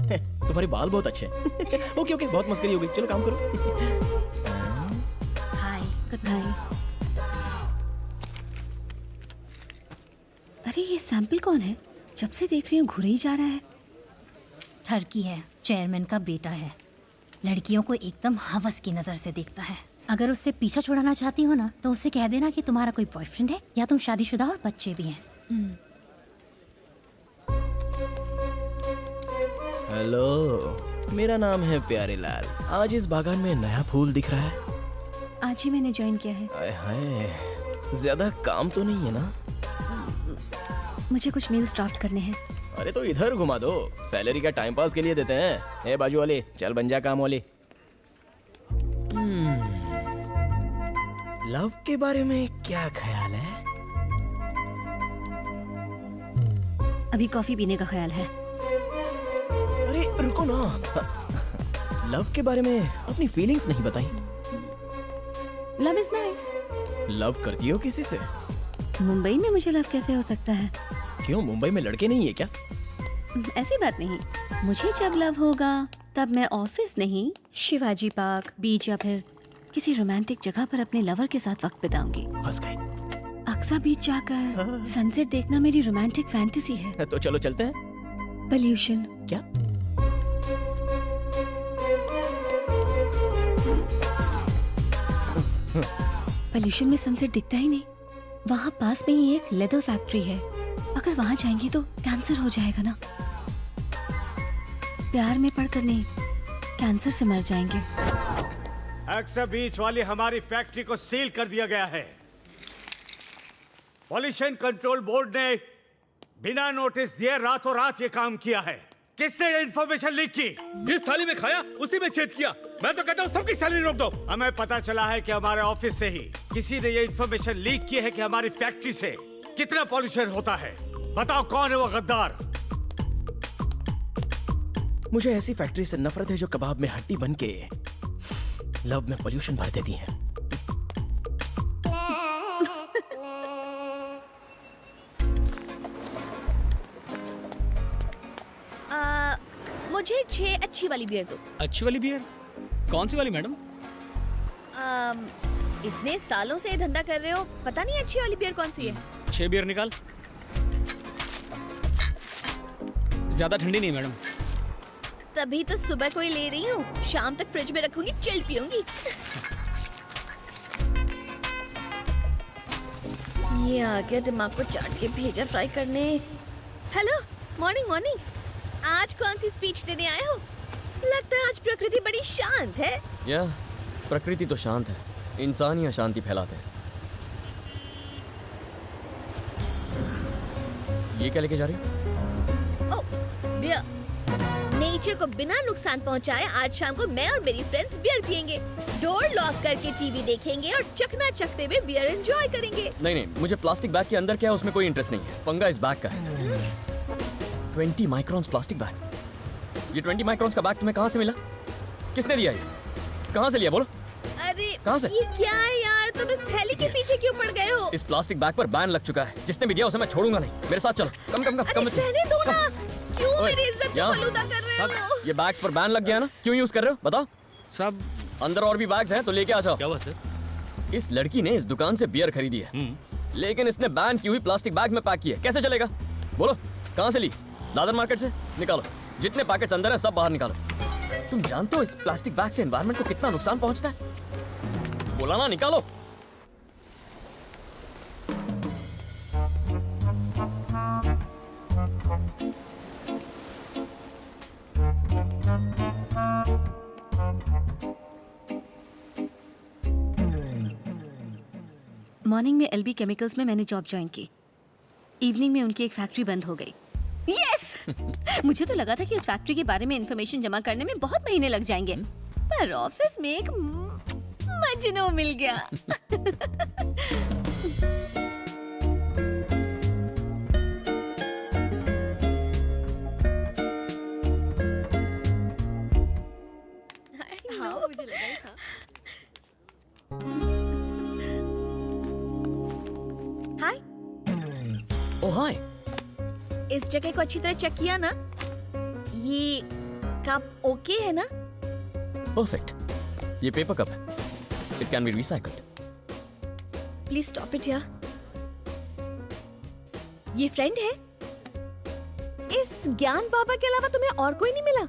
तुम्हारे बाल बहुत अच्छे हैं। ओके ओके, बहुत मस्करी हो गई, चलो काम करो। हाय, गुड बाय। अरे ये सैंपल कौन है? जब से देख रही हूँ घुरे ही जा रहा है। ठरकी है, चेयरमैन का बेटा है। लड़कियों को एकदम हवस की नजर से देखता है। अगर उससे पीछा छुड़ाना चाहती हो ना तो उससे कह देना कि तुम्हारा कोई बॉयफ्रेंड है या तुम शादीशुदा और बच्चे भी हैं। हेलो, मेरा नाम है प्यारे लाल। आज इस बागान में नया फूल दिख रहा है। आज ही मैंने ज्वाइन किया है। आय हाय, ज्यादा काम तो नहीं है ना? मुझे कुछ मेल्स ड्राफ्ट करने हैं। अरे तो इधर घुमा दो, सैलरी का टाइम पास के लिए देते हैं। ए बाजू वाले, चल बन जा काम वाली। लव के बारे में क्या ख्याल है? अभी कॉफी पीने का ख्याल है। अरे रुको ना, लव के बारे में अपनी फीलिंग्स नहीं बताई। Love is nice. लव करती हो किसी से? मुंबई में मुझे लव कैसे हो सकता है? क्यों, मुंबई में लड़के नहीं है क्या? ऐसी बात नहीं। मुझे जब लव होगा तब मैं ऑफिस नहीं, शिवाजी पार्क, बीच या फिर किसी रोमांटिक जगह पर अपने लवर के साथ वक्त बिताऊंगी। फंस गई। अक्सा बीच जाकर सनसेट देखना मेरी रोमांटिक फैंटेसी है। तो चलो चलते हैं। पोल्यूशन। क्या? पोल्यूशन में सनसेट दिखता ही नहीं। वहाँ पास में ही एक लेदर फैक्ट्री है। अगर वहाँ जाएंगे तो कैंसर हो जाएगा ना। प्यार में पड़कर नहीं, कैंसर से मर जाएंगे। एक्सा बीच वाली हमारी फैक्ट्री को सील कर दिया गया है। पॉल्यूशन कंट्रोल बोर्ड ने बिना नोटिस दिए रातों रात ये काम किया है। किसने ये इन्फॉर्मेशन लीक की? जिस थाली में खाया उसी में छेद किया। मैं तो कहता हूँ सबकी सैलरी रोक दो। हमें पता चला है कि हमारे ऑफिस से ही किसी ने ये इन्फॉर्मेशन लीक की है कि हमारी फैक्ट्री से कितना पॉल्यूशन होता है। बताओ कौन है वो गद्दार? मुझे ऐसी फैक्ट्री से नफरत है जो कबाब में हड्डी बन के लव में पोल्यूशन भर देती है। मुझे 6 अच्छी वाली बियर दो। अच्छी वाली बियर? कौन सी वाली मैडम? इतने सालों से ये धंधा कर रहे हो, पता नहीं अच्छी वाली बियर कौन सी है? 6 बियर निकाल। ज्यादा ठंडी नहीं मैडम। तभी तो सुबह को ही ले रही हूँ, शाम तक फ्रिज में रखूंगी, चिल्ड पीऊंगी। ये आ गया दिमाग को चाट के भेजा फ्राई करने। Hello, morning morning. आज कौन सी स्पीच देने आए हो? लगता है आज प्रकृति बड़ी शांत है। या प्रकृति तो शांत है, इंसान ही अशांति फैलाते हैं। ये क्या लेके जा रही हो? ओह, बियर। नेचर को बिना नुकसान पहुंचाए आज शाम को मैं और मेरी फ्रेंड्स बियर पियेंगे, डोर लॉक करके टीवी देखेंगे और चखना चखते हुए बियर एंजॉय करेंगे। नहीं नहीं, मुझे प्लास्टिक बैग के अंदर क्या है उसमें कोई इंटरेस्ट नहीं है। पंगा इस बैग का है। 20 माइक्रॉन्स प्लास्टिक बैग। ये 20 माइक्रॉन्स का बैग तुम्हें कहाँ से मिला? किसने दिया ये? कहाँ से लिया बोलो? अरे कहाँ से? ये क्या है यार, तुम इस थैली के पीछे क्यों पड़ गए हो? इस प्लास्टिक बैग पर बैन लग चुका है। जिसने भी दिया उसे मैं छोड़ूंगा नहीं। मेरे साथ चलो। कम कम कम कम। रहने दो ना, क्यों ओए, मेरी इज्जत को यहाँ। बलूदा कर रहे हो? ये बैग्स पर बैन लग गया ना, क्यों यूज कर रहे हो बताओ? सब अंदर और भी बैग्स हैं तो लेके आ जाओ। क्या हुआ सर? इस लड़की ने इस दुकान से बियर खरीदी है, लेकिन इसने बैन की हुई प्लास्टिक बैग में पैक की है। कैसे चलेगा बोलो? कहाँ से ली? दादर मार्केट से। निकालो जितने पैकेट्स अंदर है सब बाहर निकालो। तुम जानते हो इस प्लास्टिक बैग से एनवायरनमेंट को कितना नुकसान पहुंचता है? बोला ना, निकालो। मॉर्निंग में एलबी केमिकल्स में मैंने जॉब ज्वाइन की। इवनिंग में उनकी एक फैक्ट्री बंद हो गई। यस मुझे तो लगा था कि उस फैक्ट्री के बारे में इंफॉर्मेशन जमा करने में बहुत महीने लग जाएंगे, पर ऑफिस में एक मजनू मिल गया। हाँ, मुझे लगा ही था। हाय, ओह हाय। इस जगह को अच्छी तरह चेक किया ना? ये कप ओके है ना? परफेक्ट। ये पेपर कप है, it can be recycled. Please stop it यार। ये फ्रेंड है? इस ज्ञान बाबा के अलावा तुम्हें और कोई नहीं मिला?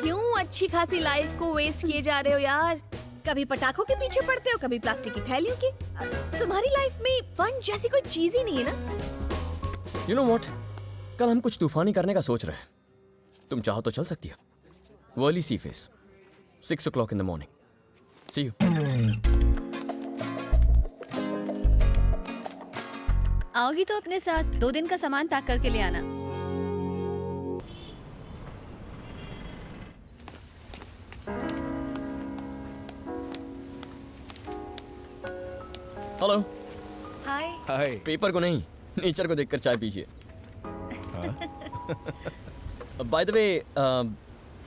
क्यों अच्छी खासी लाइफ को वेस्ट किए जा रहे हो यार? कभी पटाखों के पीछे पड़ते हो, कभी प्लास्टिक की थैलियों की। तुम्हारी लाइफ में फन जैसी कोई चीज ही नहीं है ना? यू नो व्हाट, कल हम कुछ तूफानी करने का सोच रहे हैं। तुम चाहो तो चल सकती हो। वर्ली सी face, 6 o'clock in the morning. See you. आओगी तो अपने साथ 2 दिन का सामान पैक करके ले आना। हेलो। हाय। हाय। पेपर को नहीं, नेचर को देखकर चाय पीजिए। बाय द वे,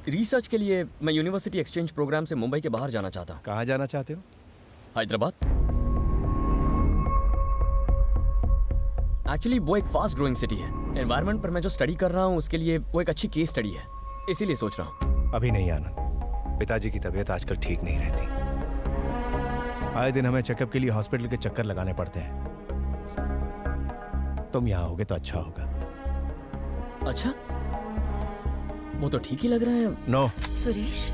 रिसर्च के लिए मैं यूनिवर्सिटी एक्सचेंज प्रोग्राम से मुंबई के बाहर जाना चाहता हूँ। कहाँ जाना चाहते हो? हैदराबाद। एक्चुअली वो एक फास्ट ग्रोइंग सिटी है। एनवायरनमेंट पर मैं जो स्टडी कर रहा हूँ उसके लिए वो एक अच्छी केस स्टडी है, इसीलिए सोच रहा हूँ। अभी नहीं आनंद, पिताजी की तबीयत आजकल ठीक नहीं रहती। आए दिन हमें चेकअप के लिए हॉस्पिटल के चक्कर लगाने पड़ते हैं। तुम यहाँ होगे तो अच्छा होगा। अच्छा, वो तो ठीक ही लग रहा है। नो, सुरेश,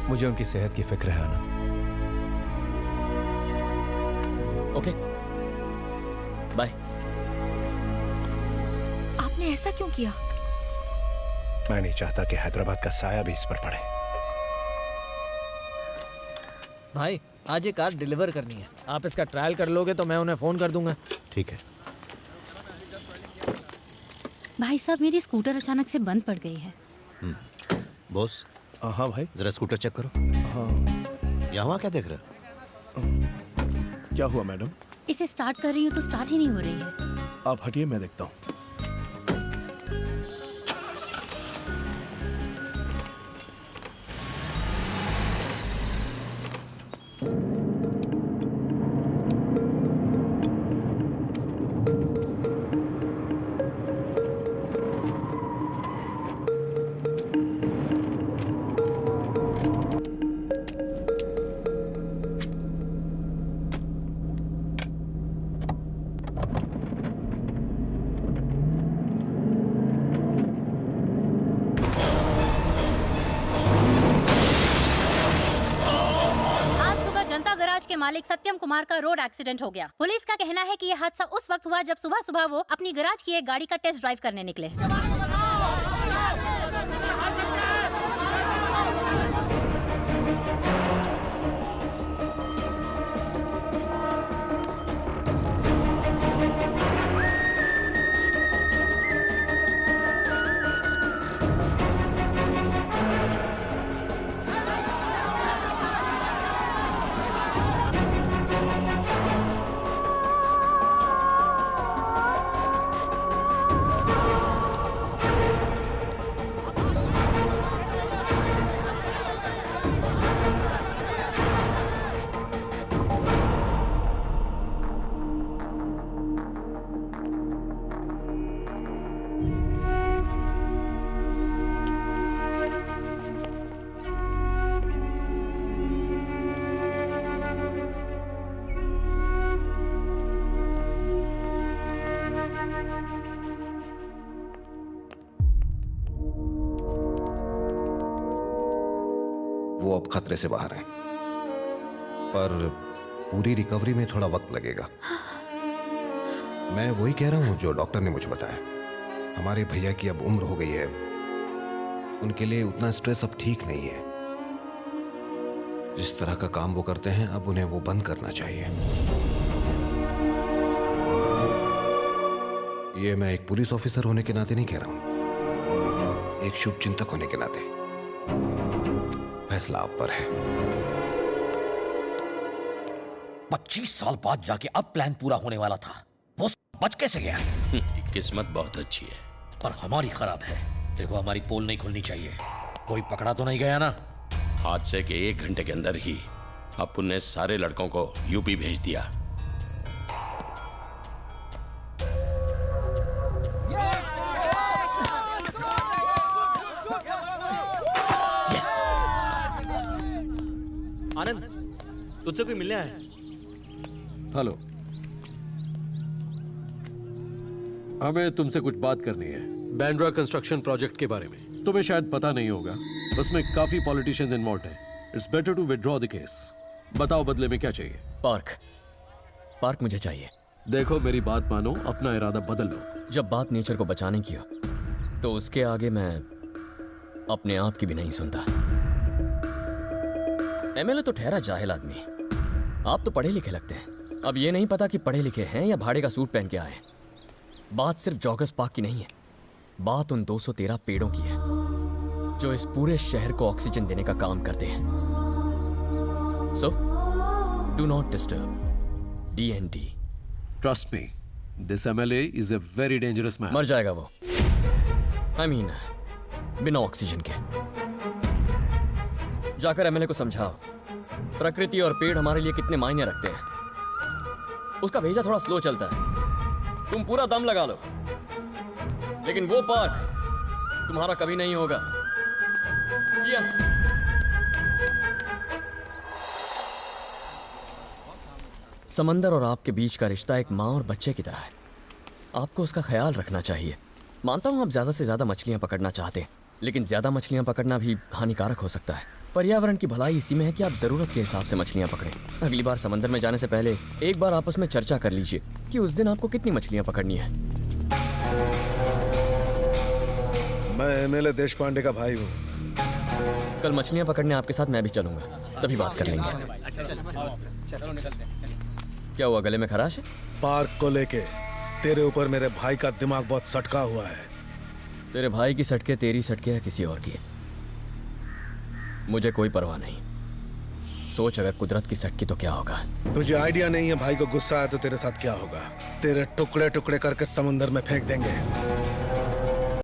मुझे उनकी सेहत की फिक्र है आनंद। Okay, bye. आपने ऐसा क्यों किया? मैं नहीं चाहता कि हैदराबाद का साया भी इस पर पड़े। भाई आज ये कार डिलीवर करनी है, आप इसका ट्रायल कर लोगे तो मैं उन्हें फोन कर दूंगा। ठीक है। भाई साहब, मेरी स्कूटर अचानक से बंद पड़ गई है। बॉस, हाँ भाई। जरा स्कूटर चेक करो। हाँ। यहाँ क्या देख रहे हो? क्या हुआ मैडम? इसे स्टार्ट कर रही हूँ तो स्टार्ट ही नहीं हो रही है। आप हटिए, मैं देखता हूँ। मालिक सत्यम कुमार का रोड एक्सीडेंट हो गया। पुलिस का कहना है कि यह हादसा उस वक्त हुआ जब सुबह सुबह वो अपनी गैराज की एक गाड़ी का टेस्ट ड्राइव करने निकले। वो अब खतरे से बाहर है, पर पूरी रिकवरी में थोड़ा वक्त लगेगा। मैं वही कह रहा हूँ जो डॉक्टर ने मुझे बताया। हमारे भैया की अब उम्र हो गई है, उनके लिए उतना स्ट्रेस अब ठीक नहीं है। जिस तरह का काम वो करते हैं अब उन्हें वो बंद करना चाहिए। ये मैं एक पुलिस ऑफिसर होने के नाते नहीं कह रहा हूं, एक शुभ चिंतक होने के नाते। फैसला आप पर है। 25 साल बाद जाके अब प्लान पूरा होने वाला था, वो बच कैसे गया? किस्मत बहुत अच्छी है, पर हमारी खराब है। देखो, हमारी पोल नहीं खुलनी चाहिए। कोई पकड़ा तो नहीं गया ना? हादसे के 1 घंटे के अंदर ही अपुन ने सारे लड़कों को यूपी भेज दिया। आनंद, तुझसे कोई मिलने आया है? हेलो, हमें तुमसे कुछ बात करनी है बैंड्रा कंस्ट्रक्शन प्रोजेक्ट के बारे में। तुम्हें शायद पता नहीं होगा, उसमें काफी पॉलिटिशियंस इन्वॉल्व हैं। It's better to withdraw the case. बताओ बदले में क्या चाहिए? पार्क मुझे चाहिए। देखो मेरी बात मानो, अपना इरादा बदल लो। जब बात नेचर को बचाने की हो तो उसके आगे मैं अपने आप की भी नहीं सुनता। एमएलए तो ठहरा जाहिल आदमी, आप तो पढ़े लिखे लगते हैं। अब ये नहीं पता कि पढ़े लिखे हैं या भाड़े का सूट पहन के आए। बात सिर्फ जॉगर्स पार्क की नहीं है, बात उन 213 पेड़ों की है जो इस पूरे शहर को ऑक्सीजन देने का काम करते हैं। So do not disturb DND। Trust me, this MLA is a very dangerous man. मर जाएगा वो। I mean, बिना ऑक्सीजन के। जाकर MLA को समझाओ प्रकृति और पेड़ हमारे लिए कितने मायने रखते हैं। उसका भेजा थोड़ा स्लो चलता है, तुम पूरा दम लगा लो, लेकिन वो पार्क तुम्हारा कभी नहीं होगा। See ya। समंदर और आपके बीच का रिश्ता एक माँ और बच्चे की तरह है। आपको उसका ख्याल रखना चाहिए। मानता हूँ आप ज्यादा से ज्यादा मछलियां पकड़ना चाहते हैं, लेकिन ज्यादा मछलियां पकड़ना भी हानिकारक हो सकता है। पर्यावरण की भलाई इसी में है कि आप जरूरत के हिसाब से मछलियां पकड़ें। अगली बार समंदर में जाने से पहले एक बार आपस में चर्चा कर लीजिए कि उस दिन आपको कितनी मछलियां पकड़नी है। मैं MLA देश पांडे का भाई हूँ। कल मछलियां पकड़ने आपके साथ मैं भी चलूंगा, तभी बात कर लेंगे। क्या हुआ, गले में खराश है? पार्क को लेके तेरे ऊपर मेरे भाई का दिमाग बहुत सटका हुआ है। तेरे भाई की सटके तेरी सटके या किसी और की, मुझे कोई परवाह नहीं। सोच अगर कुदरत की सटकी तो क्या होगा। तुझे आइडिया नहीं है भाई को गुस्सा आया तो तेरे साथ क्या होगा। तेरे टुकड़े टुकड़े करके समुंदर में फेंक देंगे।